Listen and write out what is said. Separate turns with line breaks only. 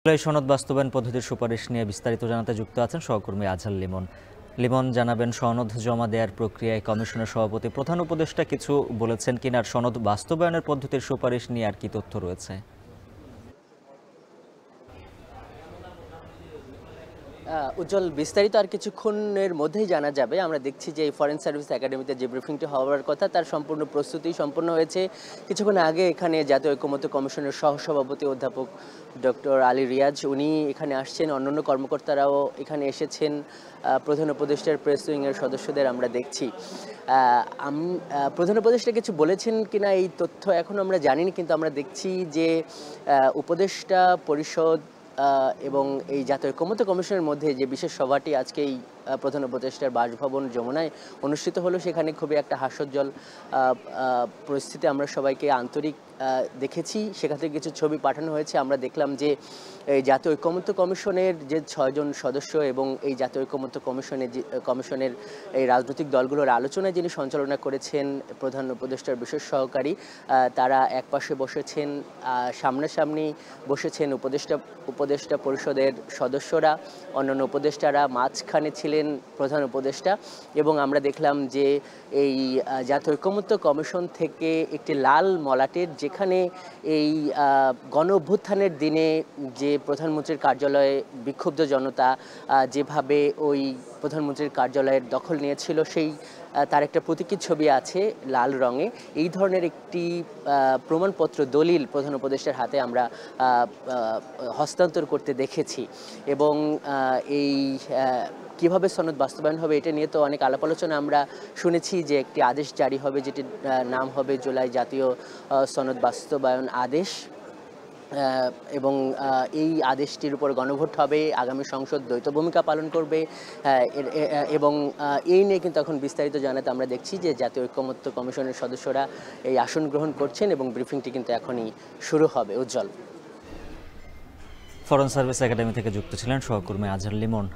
জুলাই সনদ বাস্তবায়ন পদ্ধতির সুপারিশ নিয়ে বিস্তারিত জানাতে যুক্ত আছেন সহকর্মী আজহার লিমন। লিমন, জানাবেন সনদ জমা দেওয়ার প্রক্রিয়ায় কমিশনের সভাপতি প্রধান উপদেষ্টা কিছু বলেছেন কিনা, আর সনদ বাস্তবায়নের পদ্ধতির সুপারিশ নিয়ে আর কি তথ্য রয়েছে?
উজ্জ্বল, বিস্তারিত আর কিছুক্ষণের মধ্যেই জানা যাবে। আমরা দেখছি যে এই ফরেন সার্ভিস একাডেমিতে যে ব্রিফিংটি হওয়ার কথা তার সম্পূর্ণ প্রস্তুতি সম্পন্ন হয়েছে। কিছুক্ষণ আগে এখানে জাতীয় ঐকমত্য কমিশনের সহসভাপতি অধ্যাপক ডক্টর আলী রিয়াজ উনি এখানে আসছেন, অন্যান্য কর্মকর্তারাও এখানে এসেছেন। প্রধান উপদেষ্টার প্রেস উইংয়ের সদস্যদের আমরা দেখছি। প্রধান উপদেষ্টা কিছু বলেছেন কিনা এই তথ্য এখন আমরা জানিনি, কিন্তু আমরা দেখছি যে উপদেষ্টা পরিষদ এবং এই জাতীয় ঐকমত্য কমিশনের মধ্যে যে বিশেষ সভাটি আজকে এই প্রধান উপদেষ্টার বাসভবন যমুনায় অনুষ্ঠিত হলো, সেখানে খুবই একটা হাস্যোজ্জ্বল পরিস্থিতি আমরা সবাইকে আন্তরিক দেখেছি। সেখান থেকে কিছু ছবি পাঠানো হয়েছে। আমরা দেখলাম যে এই জাতীয় ঐকমত্য কমিশনের যে 6 জন সদস্য এবং এই জাতীয় ঐকমত্য কমিশনের এই রাজনৈতিক দলগুলোর আলোচনায় যিনি সঞ্চালনা করেছেন প্রধান উপদেষ্টার বিশেষ সহকারী, তারা একপাশে বসেছেন, সামনাসামনি বসেছেন উপদেষ্টা পরিষদের সদস্যরা, অন্যান্য উপদেষ্টারা, মাঝখানে ছিলেন প্রধান উপদেষ্টা। এবং আমরা দেখলাম যে এই জাতীয় ঐকমত্য কমিশন থেকে একটি লাল মলাটের, যেখানে এই গণ অভ্যুত্থানের দিনে যে প্রধানমন্ত্রীর কার্যালয়ে বিক্ষুব্ধ জনতা যেভাবে ওই প্রধানমন্ত্রীর কার্যালয়ের দখল নিয়েছিল, সেই তার একটা প্রতীকী ছবি আছে লাল রঙে। এই ধরনের একটি প্রমাণপত্র দলিল প্রধান উপদেষ্টার হাতে আমরা হস্তান্তর করতে দেখেছি। এবং এই কিভাবে সনদ বাস্তবায়ন হবে এটা নিয়ে তো অনেক আলাপ আলোচনা আমরা শুনেছি, যে একটি আদেশ জারি হবে যেটির নাম হবে জুলাই জাতীয় সনদ বাস্তবায়ন আদেশ। এবং এই আদেশটির উপর গণভোট হবে, আগামী সংসদ দ্বৈত ভূমিকা পালন করবে। এবং এই নিয়ে কিন্তু এখন বিস্তারিত জানাতে আমরা দেখছি যে জাতীয় ঐকমত্য কমিশনের সদস্যরা এই আসন গ্রহণ করছেন এবং ব্রিফিংটি কিন্তু এখনই শুরু হবে। উজ্জ্বল।
ফরেন সার্ভিস একাডেমি থেকে যুক্ত ছিলেন সহকর্মী আজহার লিমন।